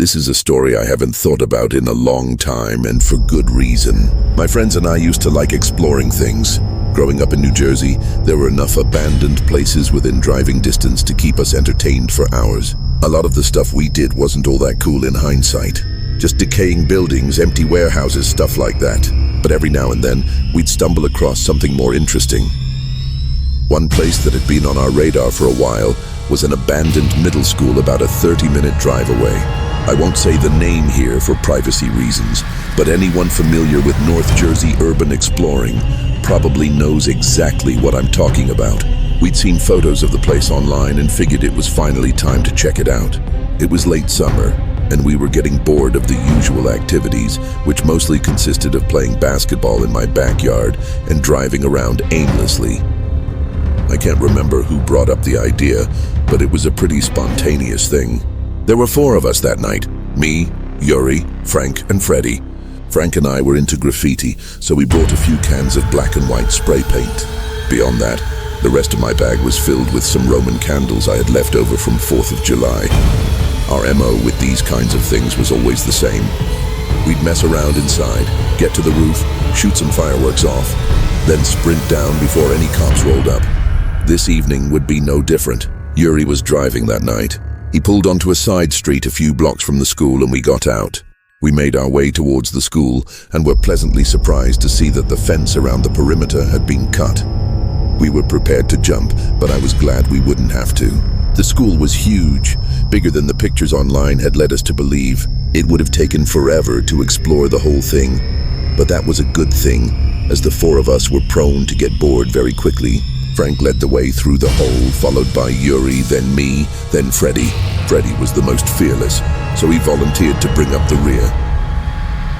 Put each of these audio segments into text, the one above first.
This is a story I haven't thought about in a long time, and for good reason. My friends and I used to like exploring things. Growing up in New Jersey, there were enough abandoned places within driving distance to keep us entertained for hours. A lot of the stuff we did wasn't all that cool in hindsight. Just decaying buildings, empty warehouses, stuff like that. But every now and then, we'd stumble across something more interesting. One place that had been on our radar for a while was an abandoned middle school about a 30-minute drive away. I won't say the name here for privacy reasons, but anyone familiar with North Jersey urban exploring probably knows exactly what I'm talking about. We'd seen photos of the place online and figured it was finally time to check it out. It was late summer, and we were getting bored of the usual activities, which mostly consisted of playing basketball in my backyard and driving around aimlessly. I can't remember who brought up the idea, but it was a pretty spontaneous thing. There were 4 of us that night: me, Yuri, Frank, and Freddie. Frank and I were into graffiti, so we brought a few cans of black and white spray paint. Beyond that, the rest of my bag was filled with some Roman candles I had left over from 4th of July. Our MO with these kinds of things was always the same. We'd mess around inside, get to the roof, shoot some fireworks off, then sprint down before any cops rolled up. This evening would be no different. Yuri was driving that night. He pulled onto a side street a few blocks from the school and we got out. We made our way towards the school and were pleasantly surprised to see that the fence around the perimeter had been cut. We were prepared to jump, but I was glad we wouldn't have to. The school was huge, bigger than the pictures online had led us to believe. It would have taken forever to explore the whole thing, but that was a good thing, as the 4 of us were prone to get bored very quickly. Frank led the way through the hole, followed by Yuri, then me, then Freddie. Freddie was the most fearless, so he volunteered to bring up the rear.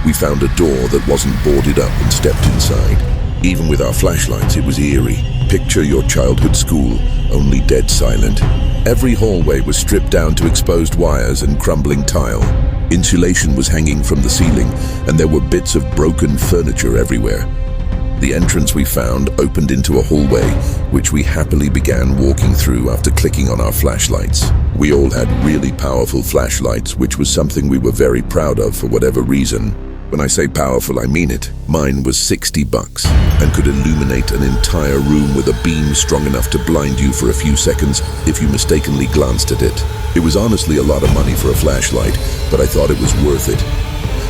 We found a door that wasn't boarded up and stepped inside. Even with our flashlights, it was eerie. Picture your childhood school, only dead silent. Every hallway was stripped down to exposed wires and crumbling tile. Insulation was hanging from the ceiling, and there were bits of broken furniture everywhere. The entrance we found opened into a hallway, which we happily began walking through after clicking on our flashlights. We all had really powerful flashlights, which was something we were very proud of for whatever reason. When I say powerful, I mean it. Mine was $60 and could illuminate an entire room with a beam strong enough to blind you for a few seconds if you mistakenly glanced at it. It was honestly a lot of money for a flashlight, but I thought it was worth it.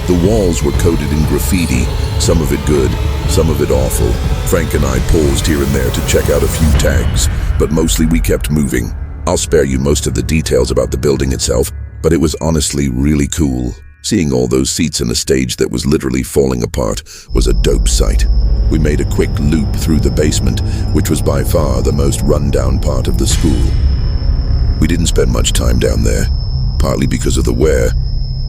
The walls were coated in graffiti, some of it good, some of it awful. Frank and I paused here and there to check out a few tags, but mostly we kept moving. I'll spare you most of the details about the building itself, but it was honestly really cool. Seeing all those seats in a stage that was literally falling apart was a dope sight. We made a quick loop through the basement, which was by far the most run-down part of the school. We didn't spend much time down there, partly because of the wear,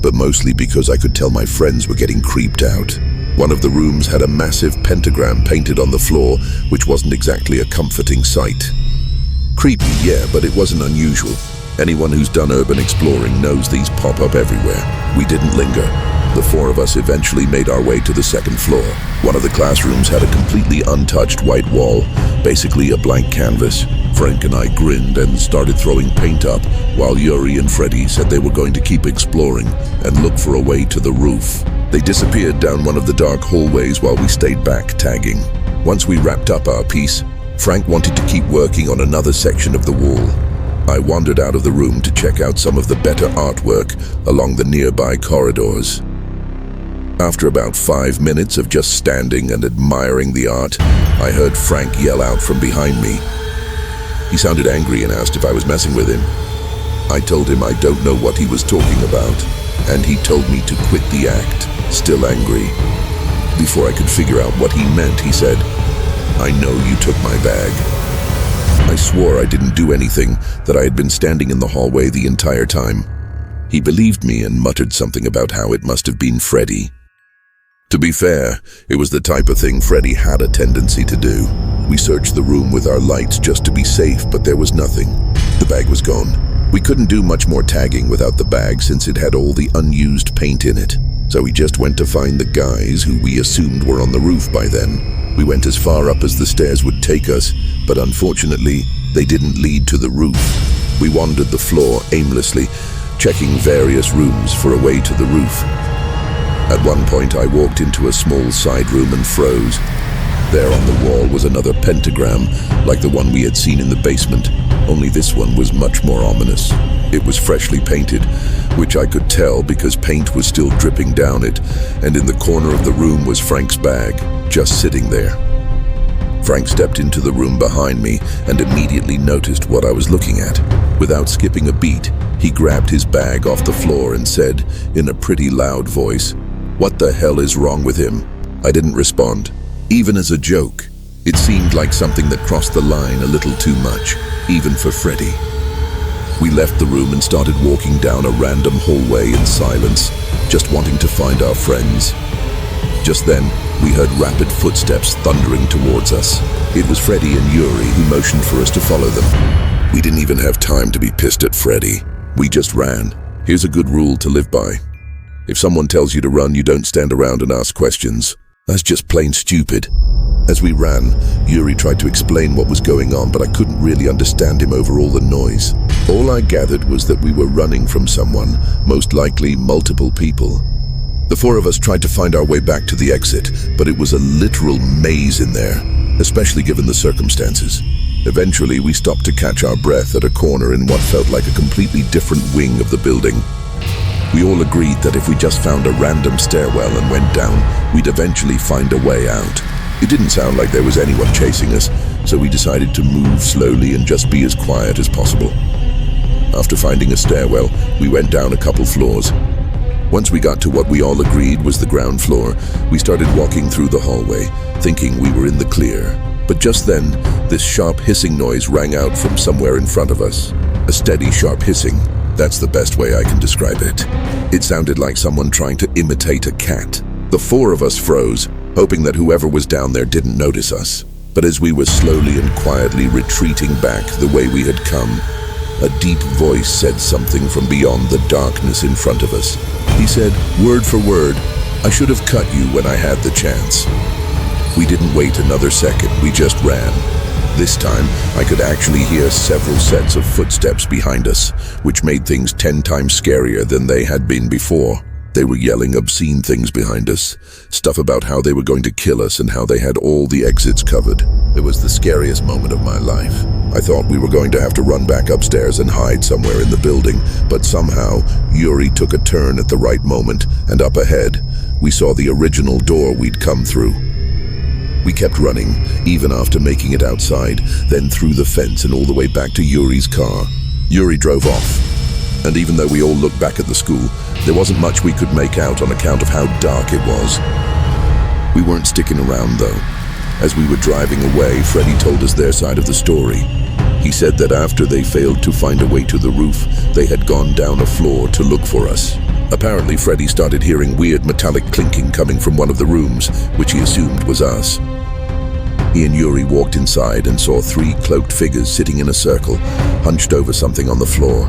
but mostly because I could tell my friends were getting creeped out. One of the rooms had a massive pentagram painted on the floor, which wasn't exactly a comforting sight. Creepy, yeah, but it wasn't unusual. Anyone who's done urban exploring knows these pop up everywhere. We didn't linger. The 4 of us eventually made our way to the 2nd floor. One of the classrooms had a completely untouched white wall, basically a blank canvas. Frank and I grinned and started throwing paint up, while Yuri and Freddie said they were going to keep exploring and look for a way to the roof. They disappeared down one of the dark hallways while we stayed back tagging. Once we wrapped up our piece, Frank wanted to keep working on another section of the wall. I wandered out of the room to check out some of the better artwork along the nearby corridors. After about 5 minutes of just standing and admiring the art, I heard Frank yell out from behind me. He sounded angry and asked if I was messing with him. I told him I don't know what he was talking about, and he told me to quit the act, still angry. Before I could figure out what he meant, he said, "I know you took my bag." I swore I didn't do anything, that I had been standing in the hallway the entire time. He believed me and muttered something about how it must have been Freddie. To be fair, it was the type of thing Freddie had a tendency to do. We searched the room with our lights just to be safe, but there was nothing. The bag was gone. We couldn't do much more tagging without the bag since it had all the unused paint in it. So we just went to find the guys who we assumed were on the roof by then. We went as far up as the stairs would take us, but unfortunately, they didn't lead to the roof. We wandered the floor aimlessly, checking various rooms for a way to the roof. At one point, I walked into a small side room and froze. There on the wall was another pentagram, like the one we had seen in the basement, only this one was much more ominous. It was freshly painted, which I could tell because paint was still dripping down it, and in the corner of the room was Frank's bag, just sitting there. Frank stepped into the room behind me and immediately noticed what I was looking at. Without skipping a beat, he grabbed his bag off the floor and said, in a pretty loud voice, "What the hell is wrong with him?" I didn't respond. Even as a joke, it seemed like something that crossed the line a little too much, even for Freddy. We left the room and started walking down a random hallway in silence, just wanting to find our friends. Just then, we heard rapid footsteps thundering towards us. It was Freddy and Yuri who motioned for us to follow them. We didn't even have time to be pissed at Freddy. We just ran. Here's a good rule to live by. If someone tells you to run, you don't stand around and ask questions. That's just plain stupid. As we ran, Yuri tried to explain what was going on, but I couldn't really understand him over all the noise. All I gathered was that we were running from someone, most likely multiple people. The four of us tried to find our way back to the exit, but it was a literal maze in there, especially given the circumstances. Eventually, we stopped to catch our breath at a corner in what felt like a completely different wing of the building. We all agreed that if we just found a random stairwell and went down, we'd eventually find a way out. It didn't sound like there was anyone chasing us, so we decided to move slowly and just be as quiet as possible. After finding a stairwell, we went down a couple floors. Once we got to what we all agreed was the ground floor, we started walking through the hallway, thinking we were in the clear. But just then, this sharp hissing noise rang out from somewhere in front of us. A steady, sharp hissing. That's the best way I can describe it. It sounded like someone trying to imitate a cat. The four of us froze, hoping that whoever was down there didn't notice us. But as we were slowly and quietly retreating back the way we had come, a deep voice said something from beyond the darkness in front of us. He said, word for word, "I should have cut you when I had the chance." We didn't wait another second, we just ran. This time, I could actually hear several sets of footsteps behind us, which made things 10 times scarier than they had been before. They were yelling obscene things behind us, stuff about how they were going to kill us and how they had all the exits covered. It was the scariest moment of my life. I thought we were going to have to run back upstairs and hide somewhere in the building, but somehow Yuri took a turn at the right moment, and up ahead, we saw the original door we'd come through. We kept running, even after making it outside, then through the fence and all the way back to Yuri's car. Yuri drove off. And even though we all looked back at the school, there wasn't much we could make out on account of how dark it was. We weren't sticking around though. As we were driving away, Freddy told us their side of the story. He said that after they failed to find a way to the roof, they had gone down a floor to look for us. Apparently, Freddy started hearing weird metallic clinking coming from one of the rooms, which he assumed was us. He and Yuri walked inside and saw 3 cloaked figures sitting in a circle, hunched over something on the floor.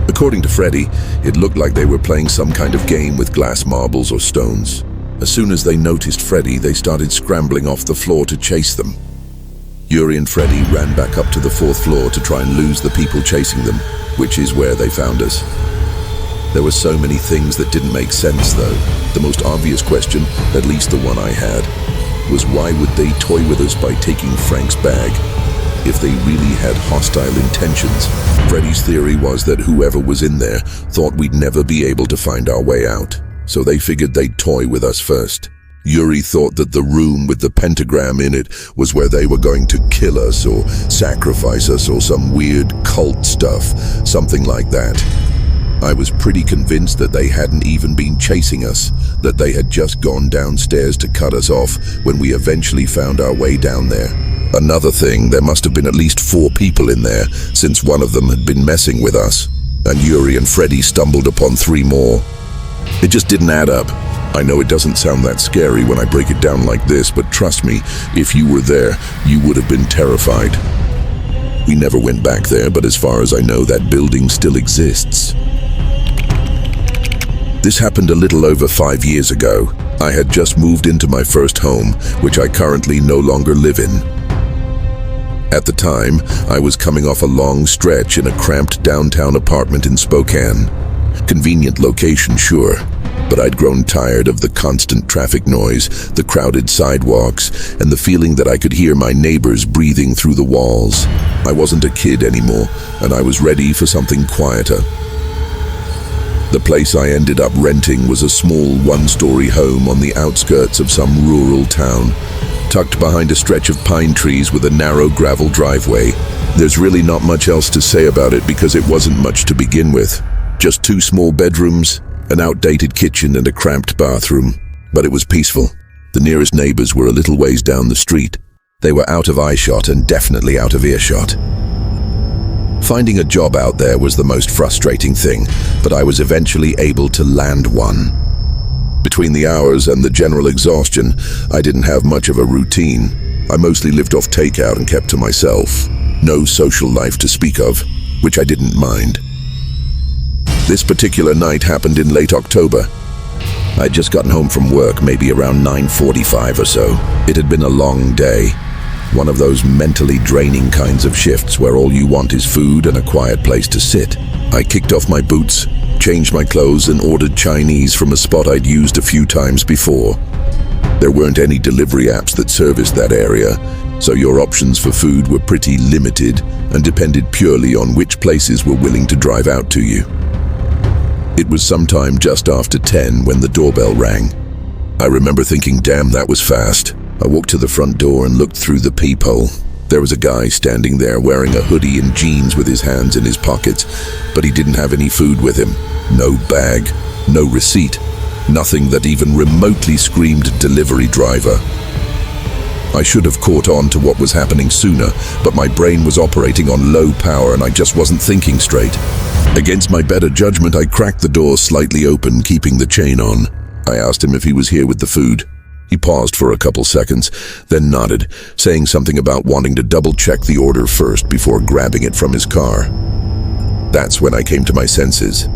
According to Freddy, it looked like they were playing some kind of game with glass marbles or stones. As soon as they noticed Freddy, they started scrambling off the floor to chase them. Yuri and Freddy ran back up to the 4th floor to try and lose the people chasing them, which is where they found us. There were so many things that didn't make sense though. The most obvious question, at least the one I had, was why would they toy with us by taking Frank's bag? If they really had hostile intentions, Freddy's theory was that whoever was in there thought we'd never be able to find our way out, so they figured they'd toy with us first. Yuri thought that the room with the pentagram in it was where they were going to kill us or sacrifice us or some weird cult stuff, something like that. I was pretty convinced that they hadn't even been chasing us, that they had just gone downstairs to cut us off when we eventually found our way down there. Another thing, there must have been at least 4 people in there, since one of them had been messing with us, and Yuri and Freddy stumbled upon 3 more. It just didn't add up. I know it doesn't sound that scary when I break it down like this, but trust me, if you were there, you would have been terrified. We never went back there, but as far as I know, that building still exists. This happened a little over 5 years ago. I had just moved into my first home, which I currently no longer live in. At the time, I was coming off a long stretch in a cramped downtown apartment in Spokane. Convenient location, sure, but I'd grown tired of the constant traffic noise, the crowded sidewalks, and the feeling that I could hear my neighbors breathing through the walls. I wasn't a kid anymore, and I was ready for something quieter. The place I ended up renting was a small one-story home on the outskirts of some rural town, tucked behind a stretch of pine trees with a narrow gravel driveway. There's really not much else to say about it because it wasn't much to begin with. Just 2 small bedrooms, an outdated kitchen and a cramped bathroom. But it was peaceful. The nearest neighbors were a little ways down the street. They were out of eyeshot and definitely out of earshot. Finding a job out there was the most frustrating thing, but I was eventually able to land one. Between the hours and the general exhaustion, I didn't have much of a routine. I mostly lived off takeout and kept to myself. No social life to speak of, which I didn't mind. This particular night happened in late October. I'd just gotten home from work, maybe around 9:45 or so. It had been a long day. One of those mentally draining kinds of shifts where all you want is food and a quiet place to sit. I kicked off my boots, changed my clothes, and ordered Chinese from a spot I'd used a few times before. There weren't any delivery apps that serviced that area, so your options for food were pretty limited and depended purely on which places were willing to drive out to you. It was sometime just after 10 when the doorbell rang. I remember thinking, damn, that was fast. I walked to the front door and looked through the peephole. There was a guy standing there wearing a hoodie and jeans with his hands in his pockets, but he didn't have any food with him. No bag, no receipt, nothing that even remotely screamed delivery driver. I should have caught on to what was happening sooner, but my brain was operating on low power and I just wasn't thinking straight. Against my better judgment, I cracked the door slightly open, keeping the chain on. I asked him if he was here with the food. He paused for a couple seconds, then nodded, saying something about wanting to double-check the order first before grabbing it from his car. That's when I came to my senses.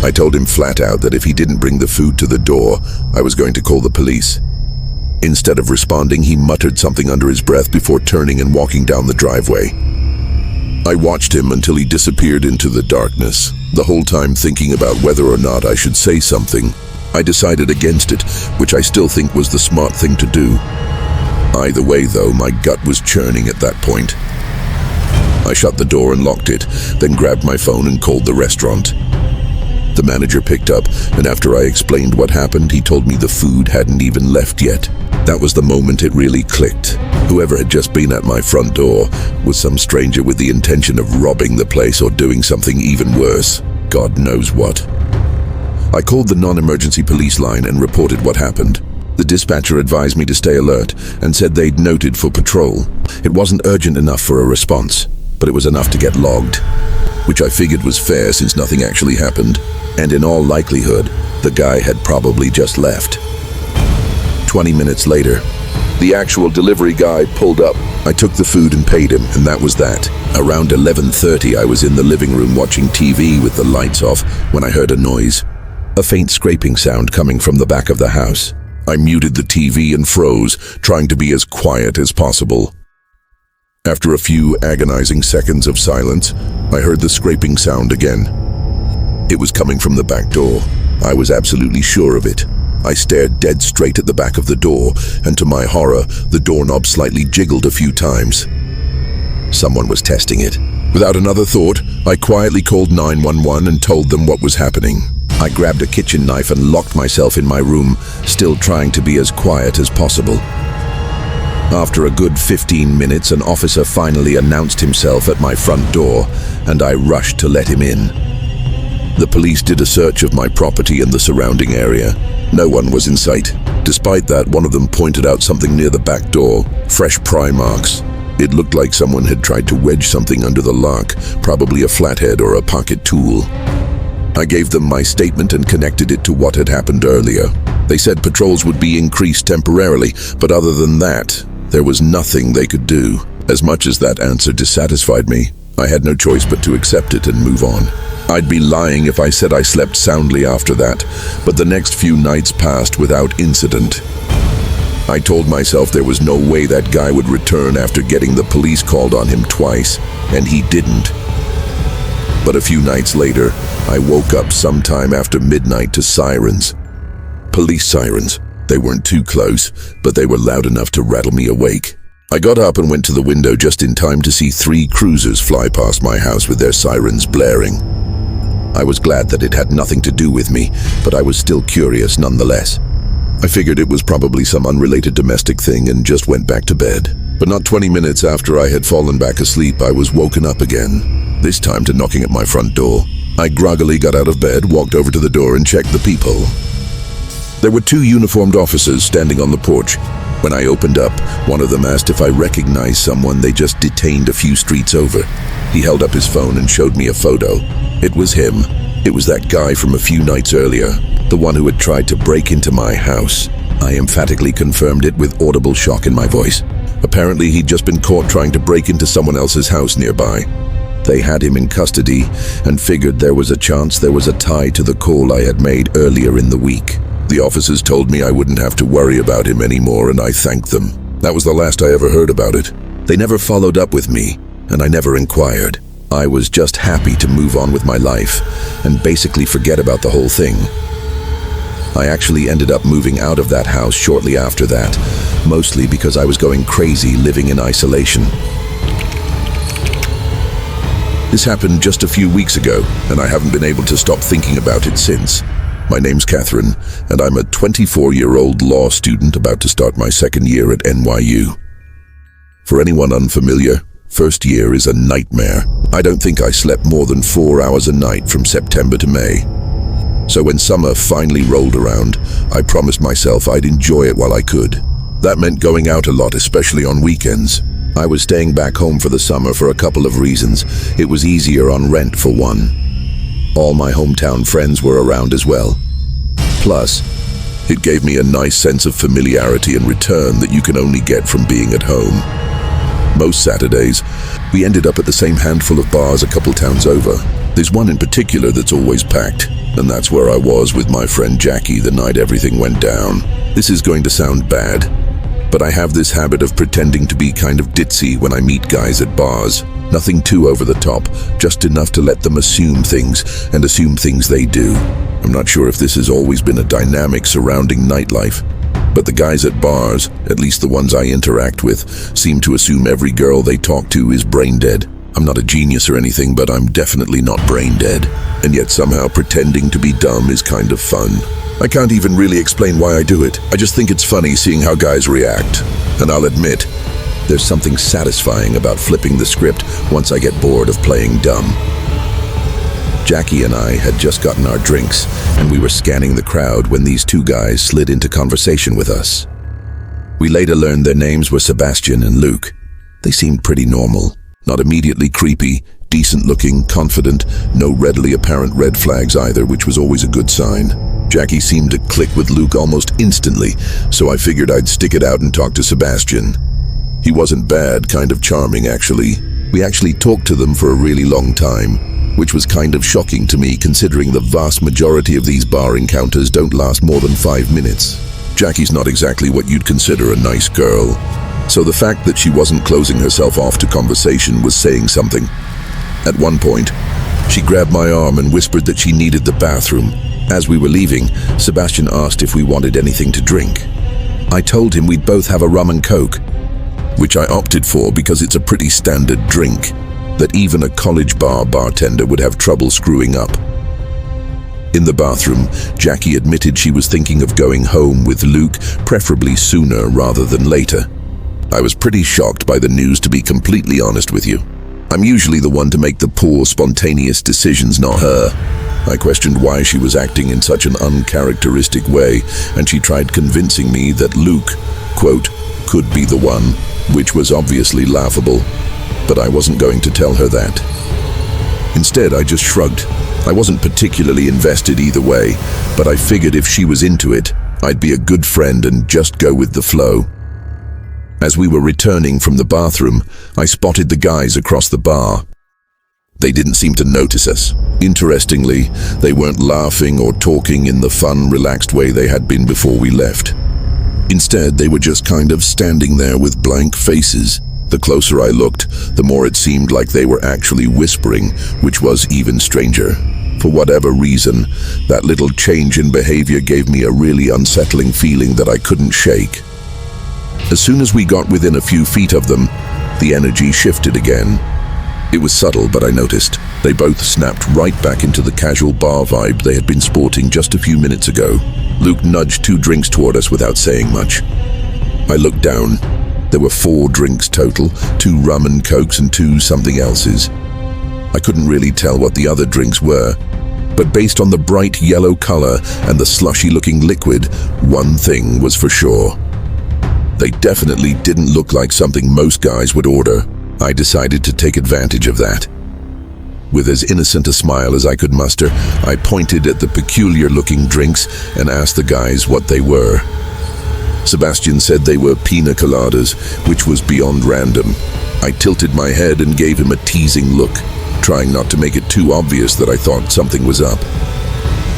I told him flat out that if he didn't bring the food to the door, I was going to call the police. Instead of responding, he muttered something under his breath before turning and walking down the driveway. I watched him until he disappeared into the darkness, the whole time thinking about whether or not I should say something. I decided against it, which I still think was the smart thing to do. Either way, though, my gut was churning at that point. I shut the door and locked it, then grabbed my phone and called the restaurant. The manager picked up, and after I explained what happened, he told me the food hadn't even left yet. That was the moment it really clicked. Whoever had just been at my front door was some stranger with the intention of robbing the place or doing something even worse. God knows what. I called the non-emergency police line and reported what happened. The dispatcher advised me to stay alert and said they'd noted for patrol. It wasn't urgent enough for a response, but it was enough to get logged, which I figured was fair since nothing actually happened, and in all likelihood, the guy had probably just left. 20 minutes later, the actual delivery guy pulled up. I took the food and paid him, and that was that. Around 11:30, I was in the living room watching TV with the lights off when I heard a noise. A faint scraping sound coming from the back of the house. I muted the TV and froze, trying to be as quiet as possible. After a few agonizing seconds of silence, I heard the scraping sound again. It was coming from the back door. I was absolutely sure of it. I stared dead straight at the back of the door, and to my horror, the doorknob slightly jiggled a few times. Someone was testing it. Without another thought, I quietly called 911 and told them what was happening. I grabbed a kitchen knife and locked myself in my room, still trying to be as quiet as possible. After a good 15 minutes, an officer finally announced himself at my front door, and I rushed to let him in. The police did a search of my property and the surrounding area. No one was in sight. Despite that, one of them pointed out something near the back door, fresh pry marks. It looked like someone had tried to wedge something under the lock, probably a flathead or a pocket tool. I gave them my statement and connected it to what had happened earlier. They said patrols would be increased temporarily, but other than that, there was nothing they could do. As much as that answer dissatisfied me, I had no choice but to accept it and move on. I'd be lying if I said I slept soundly after that, but the next few nights passed without incident. I told myself there was no way that guy would return after getting the police called on him twice, and he didn't. But a few nights later, I woke up sometime after midnight to sirens. Police sirens. They weren't too close, but they were loud enough to rattle me awake. I got up and went to the window just in time to see 3 cruisers fly past my house with their sirens blaring. I was glad that it had nothing to do with me, but I was still curious nonetheless. I figured it was probably some unrelated domestic thing and just went back to bed. But not 20 minutes after I had fallen back asleep, I was woken up again, this time to knocking at my front door. I groggily got out of bed, walked over to the door and checked the peephole. There were 2 uniformed officers standing on the porch. When I opened up, one of them asked if I recognized someone they just detained a few streets over. He held up his phone and showed me a photo. It was him. It was that guy from a few nights earlier, the one who had tried to break into my house. I emphatically confirmed it with audible shock in my voice. Apparently, he'd just been caught trying to break into someone else's house nearby. They had him in custody and figured there was a chance there was a tie to the call I had made earlier in the week. The officers told me I wouldn't have to worry about him anymore, and I thanked them. That was the last I ever heard about it. They never followed up with me, and I never inquired. I was just happy to move on with my life and basically forget about the whole thing. I actually ended up moving out of that house shortly after that, mostly because I was going crazy living in isolation. This happened just a few weeks ago, and I haven't been able to stop thinking about it since. My name's Catherine, and I'm a 24-year-old law student about to start my 2nd year at NYU. For anyone unfamiliar, first year is a nightmare. I don't think I slept more than 4 hours a night from September to May. So when summer finally rolled around, I promised myself I'd enjoy it while I could. That meant going out a lot, especially on weekends. I was staying back home for the summer for a couple of reasons. It was easier on rent, for one. All my hometown friends were around as well. Plus, it gave me a nice sense of familiarity and return that you can only get from being at home. Most Saturdays, we ended up at the same handful of bars a couple towns over. There's one in particular that's always packed, and that's where I was with my friend Jackie the night everything went down. This is going to sound bad, but I have this habit of pretending to be kind of ditzy when I meet guys at bars. Nothing too over the top, just enough to let them assume things, and assume things they do. I'm not sure if this has always been a dynamic surrounding nightlife, but the guys at bars, at least the ones I interact with, seem to assume every girl they talk to is brain dead. I'm not a genius or anything, but I'm definitely not brain dead. And yet somehow pretending to be dumb is kind of fun. I can't even really explain why I do it. I just think it's funny seeing how guys react. And I'll admit, there's something satisfying about flipping the script once I get bored of playing dumb. Jackie and I had just gotten our drinks, and we were scanning the crowd when these 2 guys slid into conversation with us. We later learned their names were Sebastian and Luke. They seemed pretty normal. Not immediately creepy, decent-looking, confident, no readily apparent red flags either, which was always a good sign. Jackie seemed to click with Luke almost instantly, so I figured I'd stick it out and talk to Sebastian. He wasn't bad, kind of charming actually. We actually talked to them for a really long time, which was kind of shocking to me considering the vast majority of these bar encounters don't last more than 5 minutes. Jackie's not exactly what you'd consider a nice girl. So the fact that she wasn't closing herself off to conversation was saying something. At one point, she grabbed my arm and whispered that she needed the bathroom. As we were leaving, Sebastian asked if we wanted anything to drink. I told him we'd both have a rum and coke, which I opted for because it's a pretty standard drink that even a college bar bartender would have trouble screwing up. In the bathroom, Jackie admitted she was thinking of going home with Luke, preferably sooner rather than later. I was pretty shocked by the news, to be completely honest with you. I'm usually the one to make the poor, spontaneous decisions, not her. I questioned why she was acting in such an uncharacteristic way, and she tried convincing me that Luke, quote, could be the one, which was obviously laughable, but I wasn't going to tell her that. Instead, I just shrugged. I wasn't particularly invested either way, but I figured if she was into it, I'd be a good friend and just go with the flow. As we were returning from the bathroom, I spotted the guys across the bar. They didn't seem to notice us. Interestingly, they weren't laughing or talking in the fun, relaxed way they had been before we left. Instead, they were just kind of standing there with blank faces. The closer I looked, the more it seemed like they were actually whispering, which was even stranger. For whatever reason, that little change in behavior gave me a really unsettling feeling that I couldn't shake. As soon as we got within a few feet of them, the energy shifted again. It was subtle, but I noticed. They both snapped right back into the casual bar vibe they had been sporting just a few minutes ago. Luke nudged 2 drinks toward us without saying much. I looked down. There were 4 drinks total, 2 rum and cokes and 2 something elses. I couldn't really tell what the other drinks were, but based on the bright yellow color and the slushy-looking liquid, one thing was for sure. They definitely didn't look like something most guys would order. I decided to take advantage of that. With as innocent a smile as I could muster, I pointed at the peculiar-looking drinks and asked the guys what they were. Sebastian said they were pina coladas, which was beyond random. I tilted my head and gave him a teasing look, trying not to make it too obvious that I thought something was up.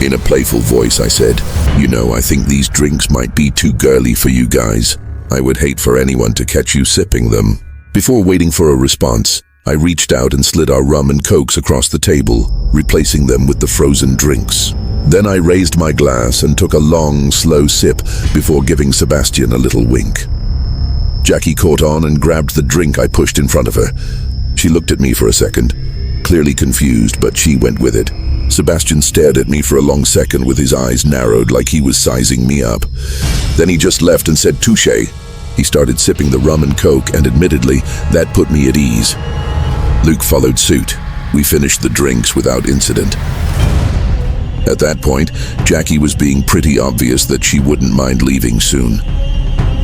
In a playful voice, I said, "You know, I think these drinks might be too girly for you guys. I would hate for anyone to catch you sipping them." Before waiting for a response, I reached out and slid our rum and cokes across the table, replacing them with the frozen drinks. Then I raised my glass and took a long, slow sip before giving Sebastian a little wink. Jackie caught on and grabbed the drink I pushed in front of her. She looked at me for a second, clearly confused, but she went with it. Sebastian stared at me for a long second with his eyes narrowed like he was sizing me up. Then he just left and said, "Touché." He started sipping the rum and coke, and admittedly, that put me at ease. Luke followed suit. We finished the drinks without incident. At that point, Jackie was being pretty obvious that she wouldn't mind leaving soon.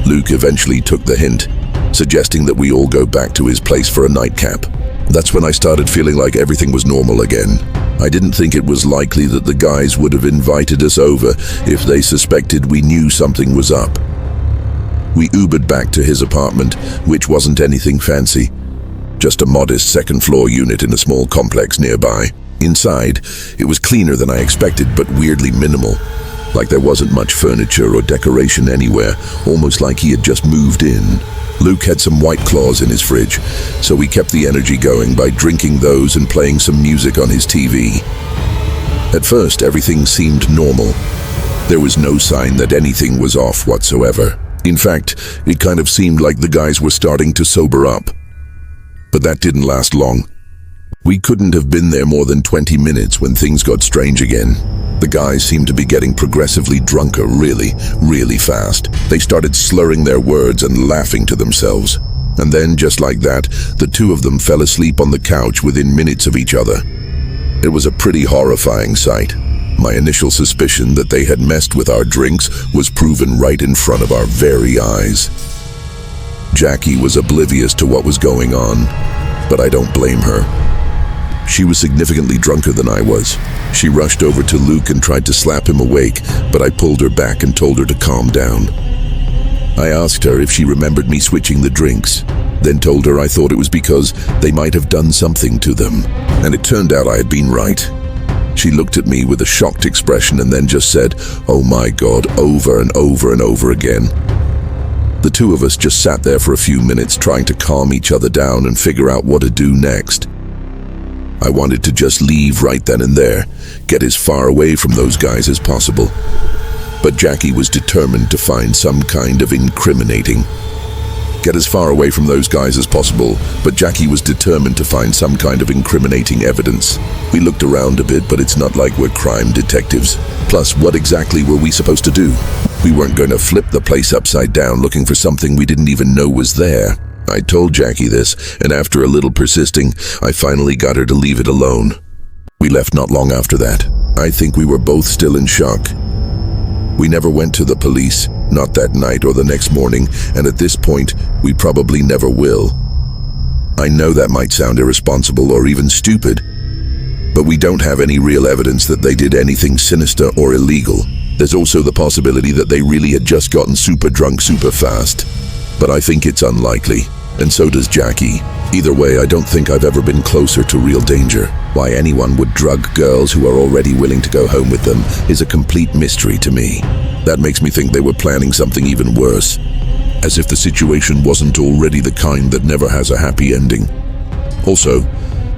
Luke eventually took the hint, suggesting that we all go back to his place for a nightcap. That's when I started feeling like everything was normal again. I didn't think it was likely that the guys would have invited us over if they suspected we knew something was up. We Ubered back to his apartment, which wasn't anything fancy. Just a modest second-floor unit in a small complex nearby. Inside, it was cleaner than I expected, but weirdly minimal. Like there wasn't much furniture or decoration anywhere, almost like he had just moved in. Luke had some White Claws in his fridge, so we kept the energy going by drinking those and playing some music on his TV. At first, everything seemed normal. There was no sign that anything was off whatsoever. In fact, it kind of seemed like the guys were starting to sober up. But that didn't last long. We couldn't have been there more than 20 minutes when things got strange again. The guys seemed to be getting progressively drunker really, really fast. They started slurring their words and laughing to themselves. And then, just like that, the 2 of them fell asleep on the couch within minutes of each other. It was a pretty horrifying sight. My initial suspicion that they had messed with our drinks was proven right in front of our very eyes. Jackie was oblivious to what was going on, but I don't blame her. She was significantly drunker than I was. She rushed over to Luke and tried to slap him awake, but I pulled her back and told her to calm down. I asked her if she remembered me switching the drinks, then told her I thought it was because they might have done something to them, and it turned out I had been right. She looked at me with a shocked expression and then just said, "Oh my God," over and over and over again. The 2 of us just sat there for a few minutes trying to calm each other down and figure out what to do next. I wanted to just leave right then and there, get as far away from those guys as possible. But Jackie was determined to find some kind of incriminating. Get as far away from those guys as possible, but Jackie was determined to find some kind of incriminating evidence. We looked around a bit, but it's not like we're crime detectives. Plus, what exactly were we supposed to do? We weren't going to flip the place upside down looking for something we didn't even know was there. I told Jackie this, and after a little persisting, I finally got her to leave it alone. We left not long after that. I think we were both still in shock. We never went to the police, not that night or the next morning, and at this point, we probably never will. I know that might sound irresponsible or even stupid, but we don't have any real evidence that they did anything sinister or illegal. There's also the possibility that they really had just gotten super drunk super fast, but I think it's unlikely, and so does Jackie. Either way, I don't think I've ever been closer to real danger. Why anyone would drug girls who are already willing to go home with them is a complete mystery to me. That makes me think they were planning something even worse, as if the situation wasn't already the kind that never has a happy ending. Also,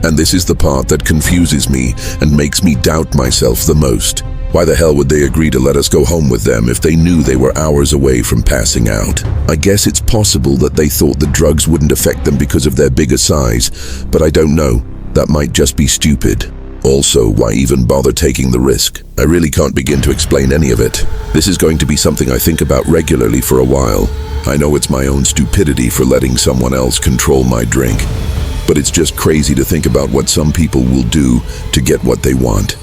And this is the part that confuses me and makes me doubt myself the most. Why the hell would they agree to let us go home with them if they knew they were hours away from passing out? I guess it's possible that they thought the drugs wouldn't affect them because of their bigger size, but I don't know. That might just be stupid. Also, why even bother taking the risk? I really can't begin to explain any of it. This is going to be something I think about regularly for a while. I know it's my own stupidity for letting someone else control my drink, but it's just crazy to think about what some people will do to get what they want.